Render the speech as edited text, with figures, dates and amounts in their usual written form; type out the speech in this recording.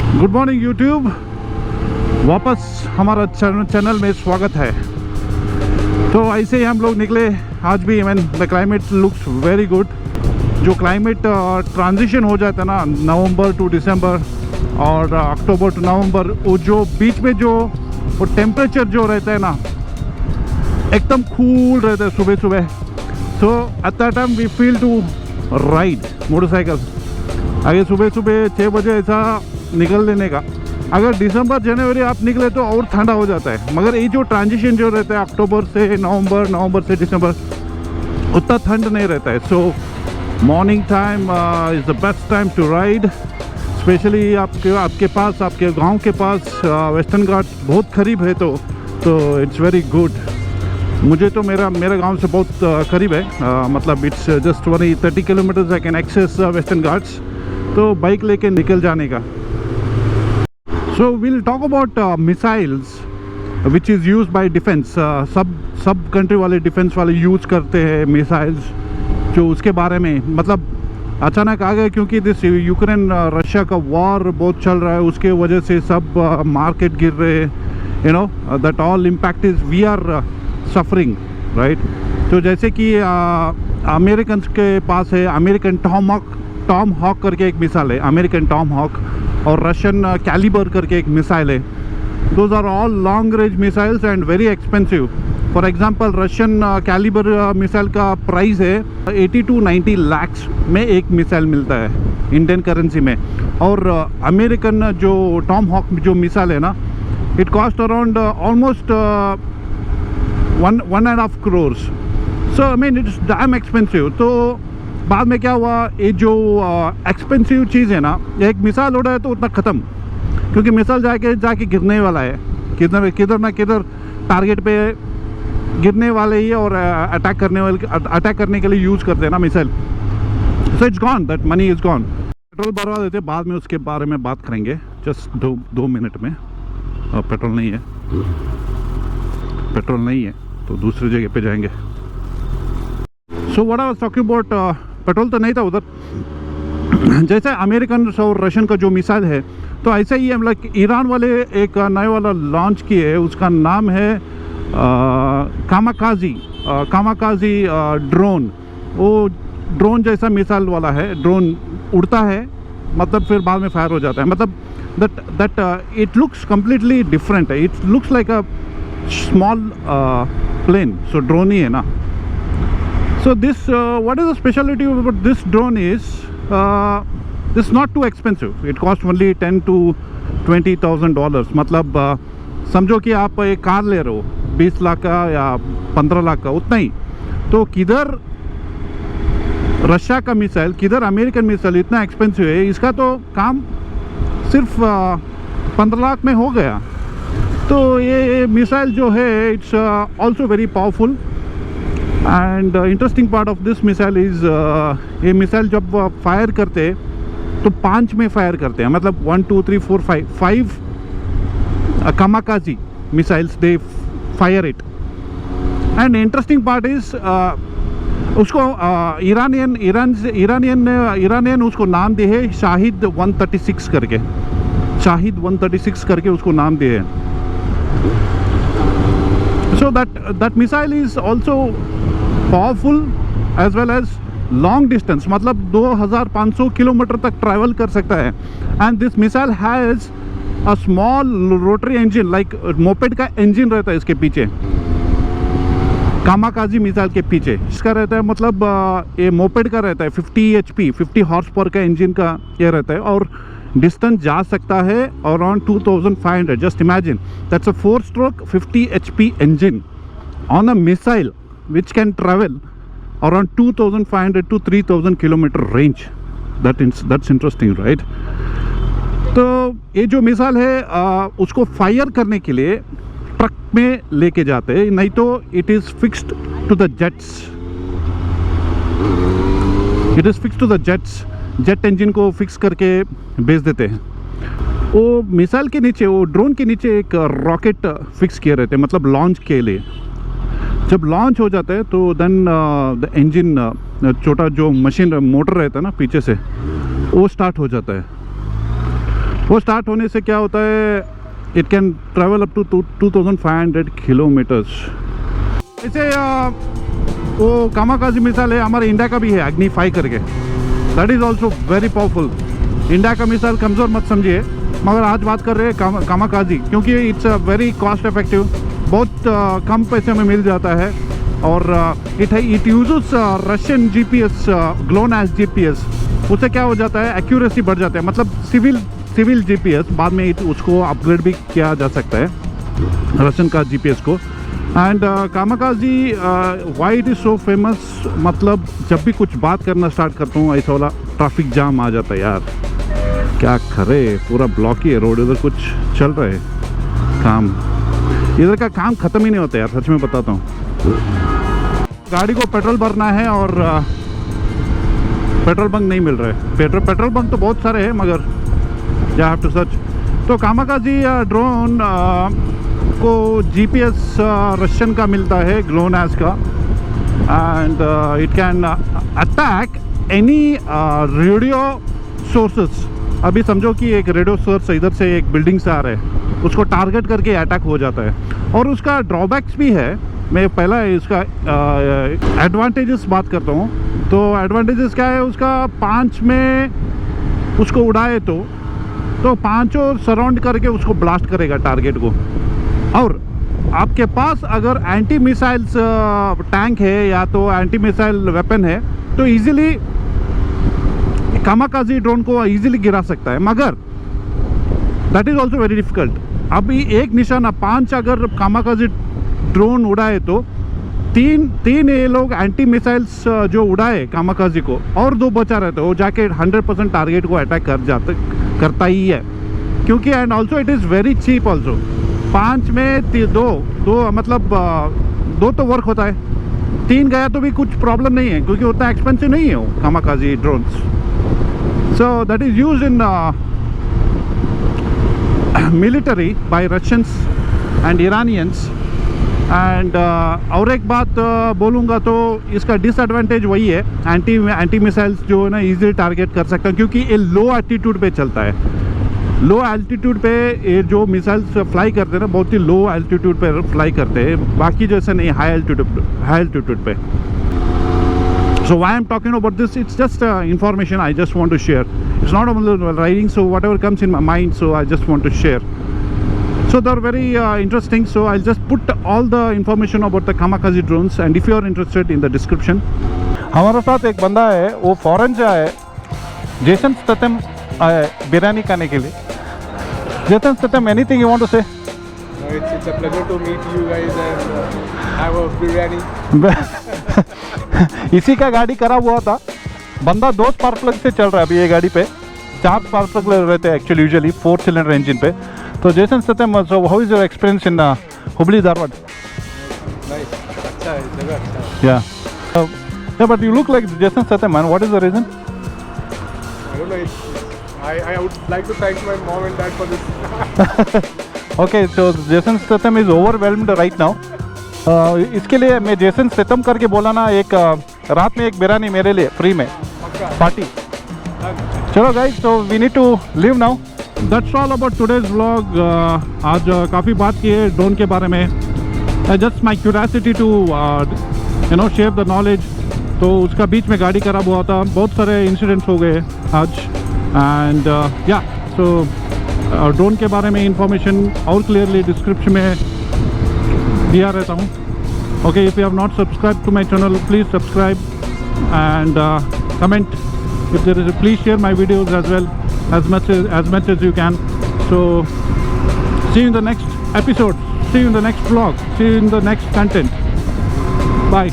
Good morning YouTube, वापस हमारा channel में स्वागत है। तो ऐसे ही हम लोग निकले आज भी। The climate looks very good. जो क्लाइमेट ट्रांजिशन हो जाता है ना, नवंबर टू दिसंबर और अक्टूबर टू नवंबर, वो जो बीच में जो वो टेम्परेचर जो रहता है ना, एकदम कूल रहता है सुबह सुबह। So at that time we feel to ride motorcycle. आगे सुबह सुबह 6 बजे ऐसा निकल लेने का। अगर दिसंबर जनवरी आप निकले तो और ठंडा हो जाता है, मगर ये जो ट्रांजिशन जो रहता है अक्टूबर से नवंबर, नवंबर से दिसंबर, उतना ठंड नहीं रहता है। So morning time is the best time to ride. Specially आपके पास, आपके गांव के पास वेस्टर्न घाट बहुत करीब है तो इट्स वेरी गुड। मुझे तो मेरा गांव से बहुत करीब है, मतलब it's just 30 kilometers I can access Western Ghats. तो बाइक लेके निकल जाने का। So will talk about missiles which is use by defence. सब कंट्री वाले डिफेंस वाले यूज़ करते हैं मिसाइल्स। जो उसके बारे में मतलब अचानक आ गए, क्योंकि दिस यूक्रेन रशिया का वॉर बहुत चल रहा है, उसके वजह से सब मार्केट गिर रहे हैं। You know that all impact is we are suffering, right. तो जैसे कि अमेरिकन के पास है अमेरिकन टॉम हॉक करके एक मिसाइल है, अमेरिकन टॉम हॉक, और रशियन कैलिबर करके एक मिसाइल है। Those are all long range missiles and very expensive. For example Russian Kalibr missile का प्राइस है 80 to 90 लाख में एक मिसाइल मिलता है इंडियन करेंसी में। और अमेरिकन जो टॉम हॉक जो मिसाइल है ना, it cost around almost 1.5 crores। So I mean it's damn expensive. तो बाद में क्या हुआ, ये जो एक्सपेंसिव चीज़ है ना, एक मिसाइल उड़ा है तो उतना ख़त्म, क्योंकि मिसाइल जाके गिरने वाला है, किधर ना किधर टारगेट पे गिरने वाले ही है, और अटैक करने के लिए यूज़ करते हैं ना missile. So it's gone, that money is gone. Petrol भरवा देते, बाद में उसके बारे में बात करेंगे। जस्ट दो मिनट में। पेट्रोल नहीं है तो दूसरी जगह पे जाएंगे। So what I was talking about, petrol तो नहीं था उधर। जैसे अमेरिकन और रशियन का जो मिसाइल है, तो ऐसे ही हम लोग ईरान वाले एक नए वाला लॉन्च किए। उसका नाम है कामाकाजी ड्रोन। वो ड्रोन जैसा मिसाइल वाला है। ड्रोन उड़ता है, मतलब फिर बाद में फायर हो जाता है। मतलब that it looks completely different है। It looks like a small plane. So drone ही है ना। So this what is the specialty about this drone is this is not too expensive. It costs only 10 to 20,000 dollars। मतलब समझो कि आप एक car ले रहे हो 20 लाख का या 15 लाख का, उतना ही। तो किधर रशिया का मिसाइल, किधर अमेरिकन मिसाइल इतना एक्सपेंसिव है, इसका तो काम सिर्फ 15 लाख में हो गया। तो ये मिसाइल जो है it's also very powerful. And interesting part of this missile is, ये मिसाइल जब फायर करते तो 5 में फायर करते हैं, मतलब 1 2 3 4 5 kamikaze missiles they fire it. And interesting part is उसको ईरानियन उसको नाम दिए है शाहिद 136 करके। शाहिद 136 करके उसको नाम दिए है। So that missile is also powerful as well as long distance, मतलब 2500 किलोमीटर तक ट्रैवल कर सकता है। and this missile has a small rotary engine, like moped का इंजन रहता है इसके पीछे, कामाकाजी मिसाइल के पीछे इसका रहता है। मतलब ये मोपेड का रहता है 50 HP 50 हॉर्स पावर का इंजन का ये रहता है, और डिस्टेंस जा सकता है around 2500। Just imagine that's a 4-stroke 50 HP engine on a missile which can travel around 2500 to 3000 kilometer range. That's interesting, right? तो ये जो मिसाइल है उसको फायर करने के लिए ट्रक में लेके जाते हैं, नहीं तो it is fixed to the jets. Jet engine को फिक्स करके भेज देते हैं। वो मिसाइल के नीचे, वो ड्रोन के नीचे एक रॉकेट फिक्स किए रहते हैं, मतलब लॉन्च के लिए। जब लॉन्च हो जाता है तो देन द इंजन, छोटा जो मशीन मोटर रहता है ना पीछे से, वो स्टार्ट हो जाता है। वो स्टार्ट होने से क्या होता है, it can travel up to 2500 kilometers. ऐसे वो कामाकाजी मिसाइल है, हमारे इंडिया का भी है अग्नि 5 करके, that is also very powerful. India का मिसाइल कमज़ोर मत समझिए, मगर आज बात कर रहे हैं कामाकाजी, क्योंकि इट्स वेरी कॉस्ट इफेक्टिव, बहुत कम पैसे में मिल जाता है। और it use Russian GPS, GLONASS GPS. उससे क्या हो जाता है, एक्यूरेसी बढ़ जाता है, मतलब सिविल जीपीएस। बाद में उसको अपग्रेड भी किया जा सकता है रशियन का जीपीएस को। And kamikaze why it is so famous, मतलब जब भी कुछ बात करना स्टार्ट करता हूँ ऐसा वाला ट्रैफिक जाम आ जाता है यार, क्या करे, पूरा ब्लॉक ही है रोड, इधर कुछ चल रहा है काम, इधर का काम ख़त्म ही नहीं होता यार, सच में बताता हूँ। गाड़ी को पेट्रोल भरना है और पेट्रोल बंक नहीं मिल रहा है। पेट्रोल बंक तो बहुत सारे हैं, मगर यू हैव टू सर्च। तो कामाकाजी ड्रोन को जीपीएस रशियन का मिलता है, ग्लोनास का, and it can attack any radio sources. अभी समझो कि एक रेडियो सोर्स इधर से एक बिल्डिंग से आ रहा है, उसको टारगेट करके अटैक हो जाता है। और उसका ड्रॉबैक्स भी है, मैं पहला इसका एडवांटेजेस बात करता हूँ। तो एडवांटेजेस क्या है उसका, 5 में उसको उड़ाए तो 5 सराउंड करके उसको ब्लास्ट करेगा टारगेट को। और आपके पास अगर एंटी मिसाइल्स टैंक है या तो एंटी मिसाइल वेपन है तो इजीली कामाकाजी ड्रोन को इजीली गिरा सकता है, मगर that is also very difficult. अभी एक निशाना 5 अगर कामाकाजी ड्रोन उड़ाए तो तीन ये लोग एंटी मिसाइल्स जो उड़ाए कामाकाजी को, और 2 बचा रहते, वो जाके 100% टारगेट को अटैक करता ही है, क्योंकि and also it is very cheap also. 5 में 2 मतलब 2 तो वर्क होता है, 3 गया तो भी कुछ प्रॉब्लम नहीं है, क्योंकि उतना एक्सपेंसिव नहीं है वो kamikaze drones. So that is used in military by Russians and Iranians. And और एक बात बोलूँगा तो इसका डिसएडवांटेज वही है, एंटी मिसाइल्स जो है ना इजीली टारगेट कर सकता है, क्योंकि ये लो एल्टीट्यूड पे चलता है। लो एल्टीट्यूड पे ये जो मिसाइल्स फ्लाई करते हैं ना, बहुत ही लो एल्टीट्यूड पे फ्लाई करते हैं, बाकी जैसे नहीं हाई एल्टीट्यूड पे। So why I'm talking about this, it's just information I just want to share. It's not only riding, so whatever comes in my mind, so I just want to share. So they're very interesting, so I'll just put all the information about the Kamakasi drones, and if you are interested, in the description. हमारे साथ एक बंदा है, वो foreign से आया है, Jason Statham आया है बिरयानी खाने के लिए। Jason Statham, anything you want to say? It's a pleasure to meet you guys and have a biryani. इसी का गाड़ी करा हुआ था, बंदा 2 स्पार्क प्लग से चल रहा है अभी ये गाड़ी पे। 4 स्पार्क प्लग रहते हैं एक्चुअली यूजुअली 4 सिलेंडर इंजन पे। तो Jason Statham, so how is your experience in Hubli Dharwad? Nice, अच्छा है, जगह अच्छा है। Yeah but you look like Jason Statham man, what is the reason? I don't know, I would like to thank my mom and dad for this. Okay, so Jason Statham is overwhelmed right now. इसके लिए मैं Jason Statham करके बोला ना, एक रात में एक बिरयानी मेरे लिए फ्री में पार्टी। चलो guys, so we need to leave now. That's all about today's vlog. आज काफ़ी बात की है ड्रोन के बारे में। Just my curiosity to share the knowledge. तो उसका बीच में गाड़ी खराब हुआ था, बहुत सारे इंसिडेंट्स हो गए आज। एंड या सो ड्रोन के बारे में इंफॉर्मेशन और क्लियरली डिस्क्रिप्शन में दिया रहता हूँ। Okay, if you have not subscribe to my channel, please subscribe and comment if there is, please share my videos as well as much as you can. So see you in the next episode, see you in the next vlog, see you in the next content. Bye.